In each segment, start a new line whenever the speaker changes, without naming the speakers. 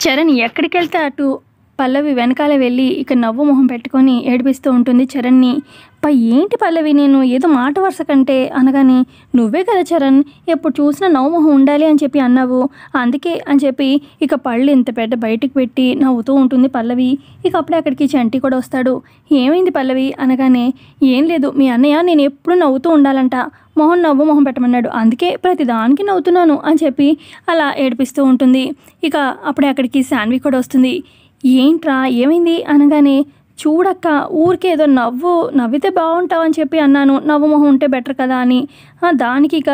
చరణ్ ఎక్కడికెళ్తే అటు పల్లవి వెనకాల వెళ్ళి ఇక నవ్వు మొహం పెట్టుకొని ఏడిపిస్తూ ఉంటుంది చరణ్ని. ఏంటి పల్లవి, నేను ఏదో మాట వరుస కంటే అనగానే నువ్వే కదా చరణ్ ఎప్పుడు చూసినా నవ్వు మొహం ఉండాలి అని చెప్పి అన్నావు, అందుకే అని చెప్పి ఇక పళ్ళు ఇంత పెద్ద బయటికి పెట్టి నవ్వుతూ ఉంటుంది పల్లవి. ఇక అప్పుడే అక్కడికి చంటి కూడా వస్తాడు. ఏమైంది పల్లవి అనగానే ఏం లేదు, మీ అన్నయ్య నేను ఎప్పుడు నవ్వుతూ ఉండాలంట, నవ్వు మొహం పెట్టమన్నాడు, అందుకే ప్రతిదానికి నవ్వుతున్నాను అని చెప్పి అలా ఏడిపిస్తూ ఉంటుంది. ఇక అప్పుడే అక్కడికి శాన్వి కూడా వస్తుంది. ఏంట్రా ఏమైంది అనగానే చూడక్క ఊరికే ఏదో నవ్వితే బాగుంటావు అని చెప్పి అన్నాను, నవ్వు మొహం ఉంటే బెటర్ కదా అని. దానికి ఇక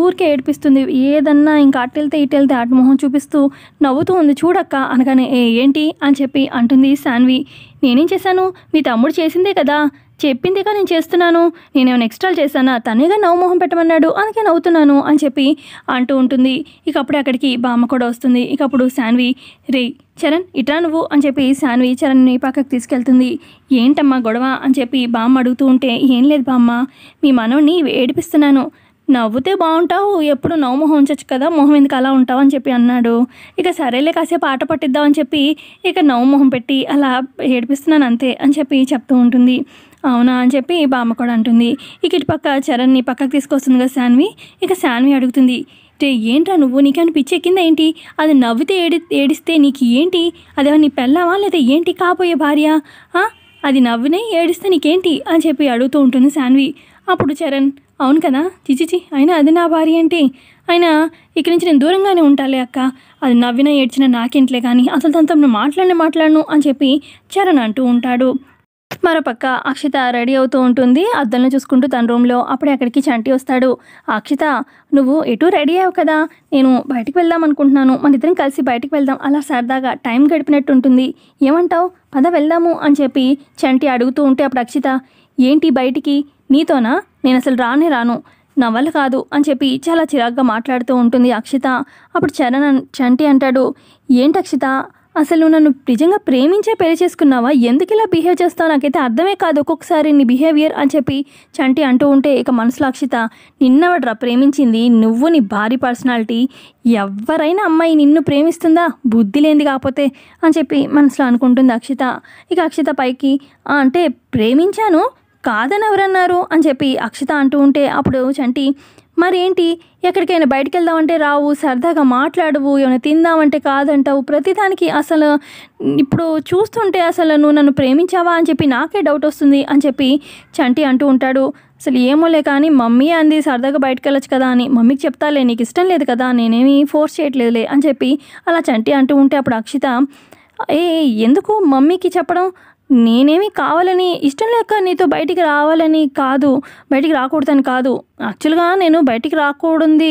ఊరికే ఏడిపిస్తుంది. ఏదన్నా ఇంకా అటు వెళ్తే అటు మొహం చూపిస్తూ నవ్వుతూ ఉంది చూడక్క అనగానే ఏంటి అని చెప్పి అంటుంది శాన్వి. నేనేం చేశాను, మీ తమ్ముడు చేసిందే కదా, చెప్పిందిగా నేను చేస్తున్నాను, నేనేమైనా ఎక్స్ట్రాలు చేశానా, తనేగా నవ్వు మొహం పెట్టమన్నాడు అందుకే నవ్వుతున్నాను అని చెప్పి అంటూ ఉంటుంది. ఇక అప్పుడే అక్కడికి బామ్మ కూడా వస్తుంది. ఇక అప్పుడు శాన్వి రే చరణ్ ఇట్రా నువ్వు అని చెప్పి శాన్వి చరణ్ని పక్కకు తీసుకెళ్తుంది. ఏంటమ్మా గొడవ అని చెప్పి బామ్మ అడుగుతూ ఉంటే ఏం లేదు బామ్మ, మీ మనవని ఏడిపిస్తున్నాను, నవ్వుతే బాగుంటావు, ఎప్పుడు నవ్వు మొహం ఉంచచ్చు కదా, మొహం ఎందుకు అలా ఉంటావు అని చెప్పి అన్నాడు. ఇక సరేలే కాసేపు ఆట పట్టిద్దాం అని చెప్పి ఇక నవ్వు మొహం పెట్టి అలా ఏడిపిస్తున్నాను అంతే అని చెప్పి చెప్తూ ఉంటుంది. అవునా అని చెప్పి బామ్మ కూడా అంటుంది. ఇక ఇటు పక్క చరణ్ని పక్కకు తీసుకొస్తుంది కదా శాన్వి. ఇక శాన్వి అడుగుతుంది, ఏంట్రా నువ్వు, నీకేమైనా పిచ్చి ఎక్కిందా ఏంటి, అది నవ్వితే ఏడిస్తే నీకు ఏంటి, అదేమో నీ పెళ్ళావా లేదా ఏంటి కాబోయే భార్య, అది నవ్వినే ఏడిస్తే నీకేంటి అని చెప్పి అడుగుతూ ఉంటుంది శాన్వి. అప్పుడు చరణ్ అవును కదా చిచిచి, అయినా అది నా భార్య ఏంటి, అయినా ఇక్కడి నుంచి నేను దూరంగానే ఉంటాలే అక్క, అది నవ్వినా ఏడ్చినా నాకేంట్లే కానీ అసలు తనతో నేను మాట్లాడను అని చెప్పి చరణ్ అంటూ ఉంటాడు. మరోపక్క అక్షిత రెడీ అవుతూ ఉంటుంది అద్దంలో చూసుకుంటూ తన రూమ్లో. అప్పుడే అక్కడికి చంటి వస్తాడు. అక్షిత నువ్వు ఎటు రెడీ అయ్యావు కదా, నేను బయటికి వెళ్దాం అనుకుంటున్నాను, మన ఇద్దరం కలిసి బయటికి వెళ్దాం, అలా సరదాగా టైం గడిపినట్టు ఉంటుంది, ఏమంటావు పద వెళ్దాము అని చెప్పి చంటి అడుగుతూ ఉంటే అప్పుడు అక్షిత ఏంటి బయటికి, నీతోనా, నేను అసలు రాను, నా వల్ల కాదు అని చెప్పి చాలా చిరాగ్గా మాట్లాడుతూ ఉంటుంది అక్షిత. అప్పుడు చంటి అంటాడు, ఏంటి అక్షిత అసలు నన్ను నిజంగా ప్రేమించే పెళ్లి చేసుకున్నావా, ఎందుకు ఇలా బిహేవ్ చేస్తావు, నాకైతే అర్థమే కాదు ఒక్కొక్కసారి నీ బిహేవియర్ అని చెప్పి చంటి అంటూ ఉంటే ఇక మనసులో అక్షిత నిన్నవడ్రా ప్రేమించింది, నువ్వు నీ భారీ పర్సనాలిటీ, ఎవరైనా అమ్మాయి నిన్ను ప్రేమిస్తుందా బుద్ధి లేనిది కాకపోతే అని చెప్పి మనసులో అనుకుంటుంది అక్షిత. ఇక అక్షిత పైకి అంటే ప్రేమించాను కాదని ఎవరన్నారు అని చెప్పి అక్షిత అంటూ ఉంటే అప్పుడు చంటి మరేంటి ఎక్కడికైనా బయటికి వెళ్దామంటే రావు, సరదాగా మాట్లాడవు, ఏమైనా తిందామంటే కాదంటావు, ప్రతిదానికి అసలు ఇప్పుడు చూస్తుంటే అసలు నువ్వు నన్ను ప్రేమించావా అని చెప్పి నాకే డౌట్ వస్తుంది అని చెప్పి చంటి అంటూ ఉంటాడు. అసలు ఏమోలే కానీ మమ్మీ అంది సరదాగా బయటకు వెళ్ళొచ్చు కదా అని, మమ్మీకి చెప్తాలే నీకు ఇష్టం లేదు కదా, నేనేమి ఫోర్స్ చేయట్లేదులే అని చెప్పి అలా చంటి అంటూ ఉంటే అప్పుడు అక్షిత ఎందుకు మమ్మీకి చెప్పడం, నేనేమి కావాలని ఇష్టం లేక నీతో బయటికి రావాలని కాదు, బయటికి రాకూడదని కాదు, యాక్చువల్గా నేను బయటికి రాకూడదు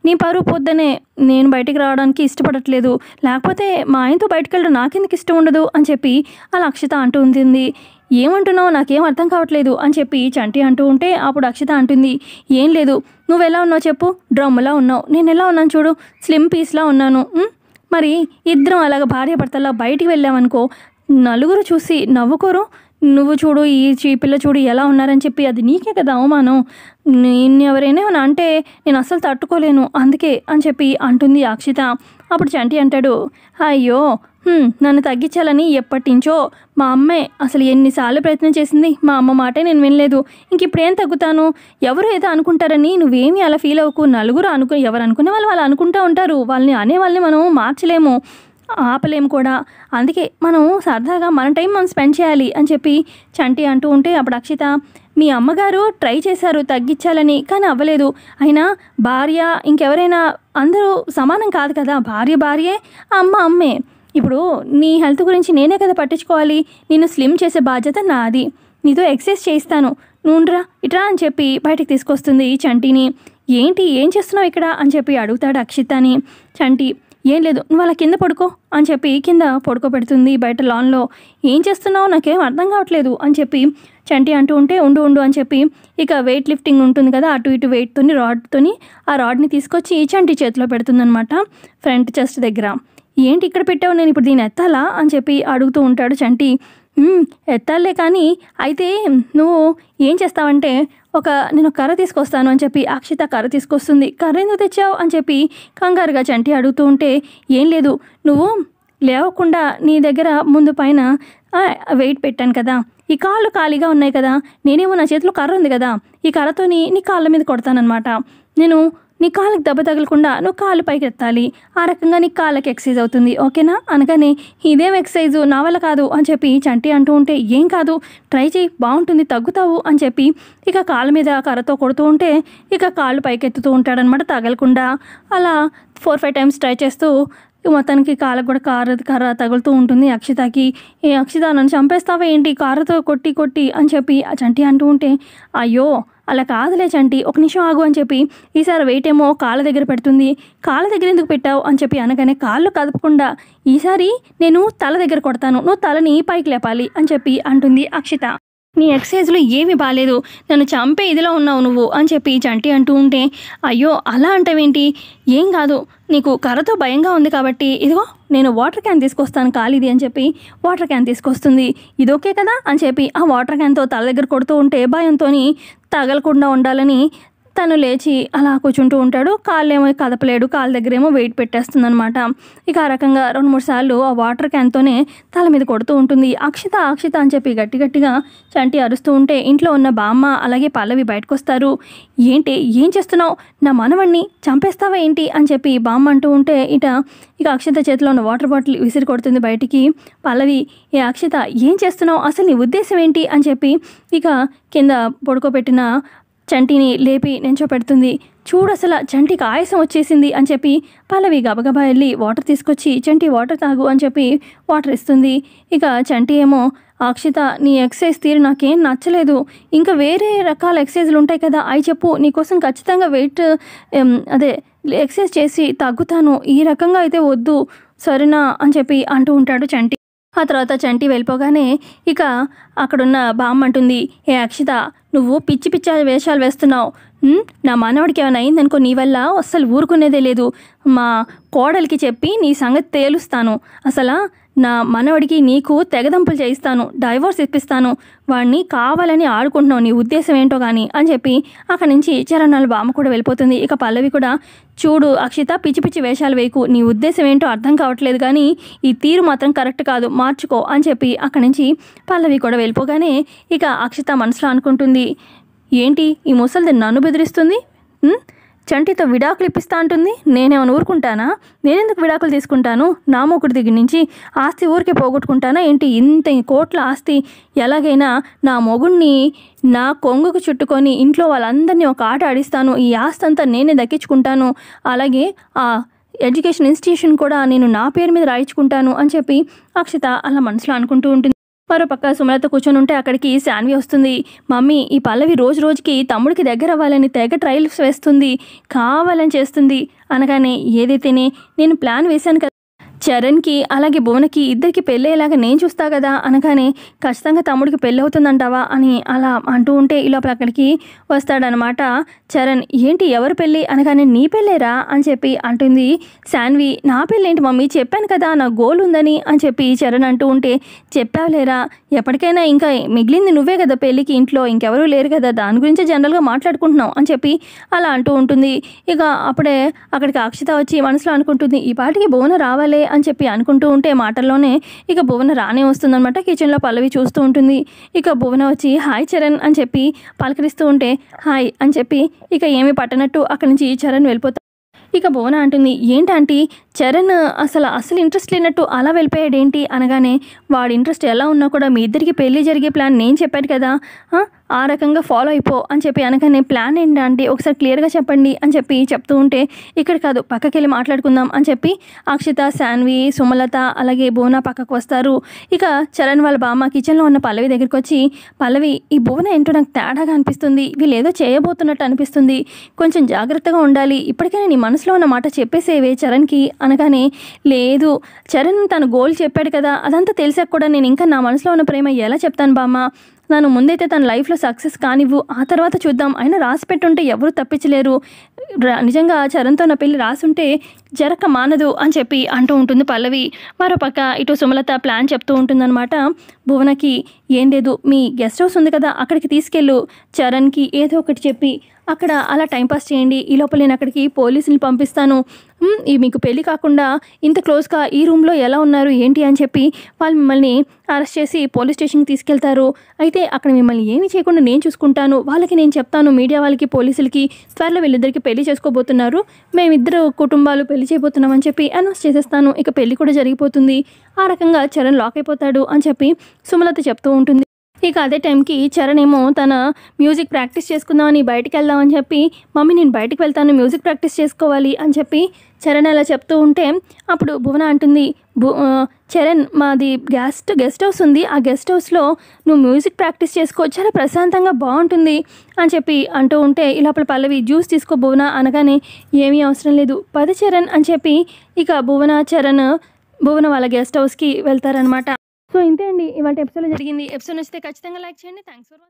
నీ పరువు పొద్దునే నేను బయటికి రావడానికి ఇష్టపడట్లేదు, లేకపోతే మా ఆయనతో బయటికి వెళ్ళడం నాకెందుకు ఇష్టం ఉండదు అని చెప్పి అలా అక్షిత అంటూ ఉంటుంది. ఏమంటున్నావు నాకేం అర్థం కావట్లేదు అని చెప్పి చంటి అంటూ ఉంటే అప్పుడు అక్షిత అంటుంది ఏం లేదు, నువ్వు ఎలా ఉన్నావు చెప్పు, డ్రమ్ములా ఉన్నావు, నేను ఎలా ఉన్నాను చూడు, స్లిమ్ పీస్లా ఉన్నాను, మరి ఇద్దరం అలాగ భార్య భర్తలా బయటికి వెళ్ళామనుకో నలుగురు చూసి నవ్వుకోరు, నువ్వు చూడు ఈ పిల్ల చూడు ఎలా ఉన్నారని చెప్పి అది నీకే కదా అవమానం, నేను ఎవరైనా అంటే నేను అస్సలు తట్టుకోలేను అందుకే అని చెప్పి అంటుంది అక్షిత. అప్పుడు చంటి అంటాడు అయ్యో నన్ను తగ్గించాలని ఎప్పటించో మా అమ్మే అసలు ఎన్నిసార్లు ప్రయత్నం చేసింది, మా అమ్మ మాటే నేను వినలేదు, ఇంక ఇప్పుడు ఏం తగ్గుతాను, ఎవరు ఏదో అనుకుంటారని నువ్వేమీ అలా ఫీల్ అవ్వకు, నలుగురు ఎవరు అనుకునే వాళ్ళు అనుకుంటూ ఉంటారు, వాళ్ళని అనేవాళ్ళని మనం మార్చలేము ఆపలేము కూడా, అందుకే మనం సరదాగా మన టైం మనం స్పెండ్ చేయాలి అని చెప్పి చంటి అంటూ ఉంటే అప్పుడు అక్షిత మీ అమ్మగారు ట్రై చేశారు తగ్గించాలని కానీ అవ్వలేదు, అయినా భార్య ఇంకెవరైనా అందరూ సమానం కాదు కదా, భార్యే అమ్మే, ఇప్పుడు నీ హెల్త్ గురించి నేనే కదా పట్టించుకోవాలి, నిన్ను స్లిమ్ చేసే బాధ్యత నాది, నీతో ఎక్సర్సైజ్ చేయిస్తాను, నువ్వురా ఇట్రా అని చెప్పి బయటికి తీసుకొస్తుంది చంటిని. ఏంటి ఏం చేస్తున్నావు ఇక్కడ అని చెప్పి అడుగుతాడు అక్షితని. చంటి ఏం లేదు నువ్వు అలా కింద పడుకో అని చెప్పి కింద పడుకోబెడుతుంది బయట లాన్లో. ఏం చేస్తున్నావు నాకేం అర్థం కావట్లేదు అని చెప్పి చంటి అంటూ ఉంటే ఉండు అని చెప్పి ఇక వెయిట్ లిఫ్టింగ్ ఉంటుంది కదా అటు ఇటు వెయిట్తోని రాడ్తోని ఆ రాడ్ని తీసుకొచ్చి చంటి చేతిలో పెడుతుందనమాట ఫ్రంట్ చెస్ట్ దగ్గర. ఏంటి ఇక్కడ పెట్టావు, నేను ఇప్పుడు దీన్ని ఎత్తాలా అని చెప్పి అడుగుతూ ఉంటాడు చంటి. ఎత్తాలే కానీ అయితే నువ్వు ఏం చేస్తావంటే నేను కర్ర తీసుకొస్తాను అని చెప్పి అక్షిత కర్ర తీసుకొస్తుంది. కర్ర ఎందుకు తెచ్చావు అని చెప్పి కంగారుగా చంటి అడుగుతూ ఉంటే ఏం లేదు నువ్వు లేవకుండా నీ దగ్గర ముందు పైన వెయిట్ పెట్టాను కదా, ఈ కాళ్ళు ఖాళీగా ఉన్నాయి కదా, నేనేమో నా చేతిలో కర్ర ఉంది కదా, ఈ కర్రతోని నీ కాళ్ళ మీద కొడతానమాట. నేను నీ కాళ్ళకి దెబ్బ తగలకుండా నువ్వు కాళ్ళు పైకి ఎత్తాలి, ఆ రకంగా నీ కాళ్ళకి ఎక్సర్సైజ్ అవుతుంది, ఓకేనా? అనగానే ఇదేం ఎక్సర్సైజు, నా వల్ల కాదు అని చెప్పి చంటి అంటూ ఉంటే, ఏం కాదు ట్రై చేయి, బాగుంటుంది, తగ్గుతావు అని చెప్పి ఇక కాళ్ళ మీద కర్రతో కొడుతూ ఉంటే ఇక కాళ్ళు పైకి ఎత్తుతూ ఉంటాడనమాట తగలకుండా. అలా 4-5 టైమ్స్ ట్రై చేస్తూ మొత్తానికి కాళ్ళకు కూడా కర్ర తగులుతూ ఉంటుంది అక్షితకి. ఏ అక్షిత, నన్ను చంపేస్తావా ఏంటి కర్రతో కొట్టి కొట్టి అని చెప్పి ఆ చంటి అంటూ ఉంటే, అయ్యో అలా కాదులే చంటి, ఒక నిమిషం ఆగు అని చెప్పి ఈసారి వెయిట్ ఏమో కాళ్ళ దగ్గర పెడుతుంది. కాళ్ళ దగ్గర ఎందుకు పెట్టావు అని చెప్పి అనగానే, కాళ్ళు కదపకుండా ఈసారి నేను తల దగ్గర కొడతాను, నువ్వు తలని పైకి లేపాలి అని చెప్పి అంటుంది అక్షిత. నీ ఎక్సర్సైజ్లో ఏమీ బాగాలేదు, నన్ను చంపే ఇదిలో ఉన్నావు నువ్వు అని చెప్పి చంటి అంటూ ఉంటే, అయ్యో అలా అంటావేంటి, ఏం కాదు నీకు కర్రతో భయంగా ఉంది కాబట్టి ఇదిగో నేను వాటర్ క్యాన్ తీసుకొస్తాను ఖాళీది అని చెప్పి వాటర్ క్యాన్ తీసుకొస్తుంది. ఇది ఓకే కదా అని చెప్పి ఆ వాటర్ క్యాన్తో తల దగ్గర కొడుతూ ఉంటే భయంతో తగలకుండా ఉండాలని తను లేచి అలా కూర్చుంటూ ఉంటాడు. కాళ్ళేమో కదపలేడు, కాళ్ళ దగ్గరేమో వెయిట్ పెట్టేస్తుంది అనమాట. ఇక ఆ రకంగా 2-3 సార్లు ఆ వాటర్ క్యాన్తోనే తల మీద కొడుతూ ఉంటుంది. అక్షిత అక్షిత అని చెప్పి గట్టిగా చంటి అరుస్తూ ఉంటే ఇంట్లో ఉన్న బామ్మ అలాగే పల్లవి బయటకు వస్తారు. ఏంటి ఏం చేస్తున్నావు, నా మనవణ్ణి చంపేస్తావా ఏంటి అని చెప్పి బామ్మ అంటూ ఉంటే ఇక అక్షిత చేతిలో ఉన్న వాటర్ బాటిల్ విసిరి కొడుతుంది బయటికి. పల్లవి, ఏ అక్షిత ఏం చేస్తున్నావు, అసలు నీ ఉద్దేశం ఏంటి అని చెప్పి ఇక కింద పడుకోబెట్టిన చంటిని లేపి నించోపెడుతుంది. చూడు అసలు చంటికి ఆయాసం వచ్చేసింది అని చెప్పి పల్లవి గబగబా వెళ్ళి వాటర్ తీసుకొచ్చి, చంటి వాటర్ తాగు అని చెప్పి వాటర్ ఇస్తుంది. ఇక చంటి ఏమో, అక్షిత నీ ఎక్సర్సైజ్ తీరు నాకేం నచ్చలేదు, ఇంకా వేరే రకాల ఎక్సర్సైజ్లు ఉంటాయి కదా అవి చెప్పు, నీకోసం ఖచ్చితంగా వెయిట్ ఎక్సర్సైజ్ చేసి తగ్గుతాను, ఈ రకంగా అయితే వద్దు సరేనా అని చెప్పి అంటూ ఉంటాడు చంటి. ఆ తర్వాత చంటి వెళ్ళిపోగానే ఇక అక్కడున్న బామ్మ అంటుంది, ఏ అక్షిత నువ్వు పిచ్చి పిచ్చి వేషాలు వేస్తున్నావు, నా మనవడికి ఏమైనా అయిందనుకో నీ వల్ల అస్సలు ఊరుకునేదే లేదు, మా కోడలికి చెప్పి నీ సంగతి తేలుస్తాను, అసలు నా మనవడికి నీకు తెగదంపులు చేయిస్తాను, డైవోర్స్ ఇప్పిస్తాను, వాడిని కావాలని ఆడుకుంటున్నావు, నీ ఉద్దేశం ఏంటో కానీ అని చెప్పి అక్కడి నుంచి చరణాల బామ్మ కూడా వెళ్ళిపోతుంది. ఇక పల్లవి కూడా, చూడు అక్షిత పిచ్చి పిచ్చి వేషాలు వేయకు, నీ ఉద్దేశం ఏంటో అర్థం కావట్లేదు కానీ ఈ తీరు మాత్రం కరెక్ట్ కాదు, మార్చుకో అని చెప్పి అక్కడి నుంచి పల్లవి కూడా వెళ్ళిపోగానే ఇక అక్షిత మనసులో అనుకుంటుంది, ఏంటి ఈ ముసలిది నన్ను బెదిరిస్తుంది, చంటితో విడాకులు ఇప్పిస్తా అంటుంది, నేనేమైనా ఊరుకుంటానా, నేనెందుకు విడాకులు తీసుకుంటాను, నా మొగుడి దగ్గర నుంచి ఆస్తి ఊరికే పోగొట్టుకుంటానా ఏంటి, ఇంత కోట్ల ఆస్తి ఎలాగైనా నా మొగుడిని నా కొంగుకు చుట్టుకొని ఇంట్లో వాళ్ళందరినీ ఒక ఆట ఆడిస్తాను, ఈ ఆస్తి అంతా నేనే దక్కించుకుంటాను, అలాగే ఆ ఎడ్యుకేషన్ ఇన్స్టిట్యూషన్ కూడా నేను నా పేరు మీద రాయించుకుంటాను అని చెప్పి అక్షిత అలా మనసులో అనుకుంటూ ఉంటుంది. మరోపక్క సుమలత కూర్చొని ఉంటే అక్కడికి శాన్వి వస్తుంది. మమ్మీ, ఈ పల్లవి రోజు రోజుకి తమ్ముడికి దగ్గర అవ్వాలని తెగ ట్రయల్స్ వేస్తుంది, కావాలని చేస్తుంది అనగానే, ఏదైతేనే నేను ప్లాన్ వేశాను కదా చరణ్కి అలాగే భువనకి ఇద్దరికి పెళ్ళయ్యేలాగా నేను చూస్తా కదా అనగానే, ఖచ్చితంగా తమ్ముడికి పెళ్ళి అవుతుందంటావా అని అలా అంటూ ఉంటే ఈ లోపల అక్కడికి వస్తాడనమాట చరణ్. ఏంటి ఎవరు పెళ్ళి అనగానే, నీ పెళ్ళేరా అని చెప్పి అంటుంది శాన్వి. నా పెళ్ళేంటి మమ్మీ, చెప్పాను కదా నా గోల్ ఉందని అని చెప్పి చరణ్ అంటూ ఉంటే, చెప్పావులేరా, ఎప్పటికైనా ఇంకా మిగిలింది నువ్వే కదా పెళ్ళికి, ఇంట్లో ఇంకెవరూ లేరు కదా, దాని గురించి జనరల్గా మాట్లాడుకుంటున్నావు అని చెప్పి అలా అంటూ ఉంటుంది. ఇక అప్పుడే అక్కడికి అక్షిత వచ్చి మనసులో అనుకుంటుంది, ఈ పాటికి భువన రావాలే అని చెప్పి అనుకుంటూ ఉంటే మాటల్లోనే ఇక భువన రానే వస్తుందన్నమాట. కిచెన్లో పల్లవి చూస్తూ ఉంటుంది. ఇక భువన వచ్చి హాయ్ చరణ్ అని చెప్పి పలకరిస్తూ ఉంటే, హాయ్ అని చెప్పి ఇక ఏమీ పట్టనట్టు అక్కడి నుంచి చరణ్ వెళ్ళిపోతాడు. ఇక భువన అంటుంది, ఏంటంటీ చరణ్ అసలు ఇంట్రెస్ట్ లేనట్టు అలా వెళ్ళిపోయాడేంటి అనగానే, వాడి ఇంట్రెస్ట్ ఎలా ఉన్నా కూడా మీ ఇద్దరికి పెళ్ళి జరిగే ప్లాన్ నేను చెప్పాను కదా, ఆ రకంగా ఫాలో అయిపో అని చెప్పి అనగానే, ప్లాన్ ఏంటంటే ఒకసారి క్లియర్గా చెప్పండి అని చెప్పి చెప్తూ ఉంటే, ఇక్కడ కాదు పక్కకి వెళ్ళి మాట్లాడుకుందాం అని చెప్పి అక్షిత, శాన్వి, సుమలత అలాగే భువన పక్కకు వస్తారు. ఇక చరణ్ వాళ్ళ బామ్మ కిచెన్లో ఉన్న పల్లవి దగ్గరికి వచ్చి, పల్లవి ఈ భువన ఏంటో నాకు తేడాగా అనిపిస్తుంది, వీళ్ళు ఏదో చేయబోతున్నట్టు అనిపిస్తుంది, కొంచెం జాగ్రత్తగా ఉండాలి, ఇప్పటికైనా నీ మనసులో ఉన్న మాట చెప్పేసేవే చరణ్కి అనగానే, లేదు చరణ్ తన గోల్ చెప్పాడు కదా, అదంతా తెలిసాక కూడా నేను ఇంకా నా మనసులో ఉన్న ప్రేమ ఎలా చెప్తాను బామ్మ, నన్ను ముందైతే తన లైఫ్లో సక్సెస్ కానివ్వు, ఆ తర్వాత చూద్దాం, అయినా రాసి పెట్టుంటే ఎవరు తప్పించలేరు, నిజంగా చరణ్తో నా పెళ్ళి రాసుంటే జరక మానదు అని చెప్పి అంటూ ఉంటుంది పల్లవి. మరోపక్క ఇటు సుమలత ప్లాన్ చెప్తూ ఉంటుందన్నమాట భువనకి. ఏం లేదు, మీ గెస్ట్ హౌస్ ఉంది కదా అక్కడికి తీసుకెళ్ళు, చరణ్కి ఏదో ఒకటి చెప్పి అక్కడ అలా టైంపాస్ చేయండి, ఈ లోపల నేను అక్కడికి పోలీసుని పంపిస్తాను, ఈ మీకు పెళ్ళి కాకుండా ఇంత క్లోజ్గా ఈ రూమ్లో ఎలా ఉన్నారు ఏంటి అని చెప్పి వాళ్ళు మిమ్మల్ని అరెస్ట్ చేసి పోలీస్ స్టేషన్కి తీసుకెళ్తారు. అయితే అక్కడ మిమ్మల్ని ఏమీ చేయకుండా నేను చూసుకుంటాను, వాళ్ళకి నేను చెప్తాను, మీడియా వాళ్ళకి పోలీసులకి త్వరలో వీళ్ళిద్దరికి పెళ్లి చేసుకోబోతున్నారు, మేమిద్దరు కుటుంబాలు పెళ్లి చేయబోతున్నామని చెప్పి అనౌన్స్ చేసేస్తాను, ఇక పెళ్లి కూడా జరిగిపోతుంది. ఆ రకంగా చరణ్ లాక్ అయిపోతాడు అని చెప్పి సుమలత చెప్తూ ఉంటుంది. ఇక అదే టైంకి చరణ్ ఏమో తన మ్యూజిక్ ప్రాక్టీస్ చేసుకుందామని బయటికి వెళ్దామని చెప్పి, మమ్మీ నేను బయటికి వెళ్తాను, మ్యూజిక్ ప్రాక్టీస్ చేసుకోవాలి అని చెప్పి చరణ్ అలా చెప్తూ ఉంటే అప్పుడు భువన అంటుంది, చరణ్ మాది గెస్ట్ హౌస్ ఉంది, ఆ గెస్ట్ హౌస్లో నువ్వు మ్యూజిక్ ప్రాక్టీస్ చేసుకో, చాలా ప్రశాంతంగా బాగుంటుంది అని చెప్పి అంటూ ఉంటే ఈ లోపల పల్లవి జ్యూస్ తీసుకో భువన అనగానే ఏమీ అవసరం లేదు పద చరణ్ అని చెప్పి ఇక భువన వాళ్ళ గెస్ట్ హౌస్కి వెళ్తారనమాట. సో ఇంతే అండి ఇవాళ ఎపిసోడ్లో జరిగింది. ఎపిసోడ్ నచ్చితే ఖచ్చితంగా లైక్ చేయండి. Thanks for watching.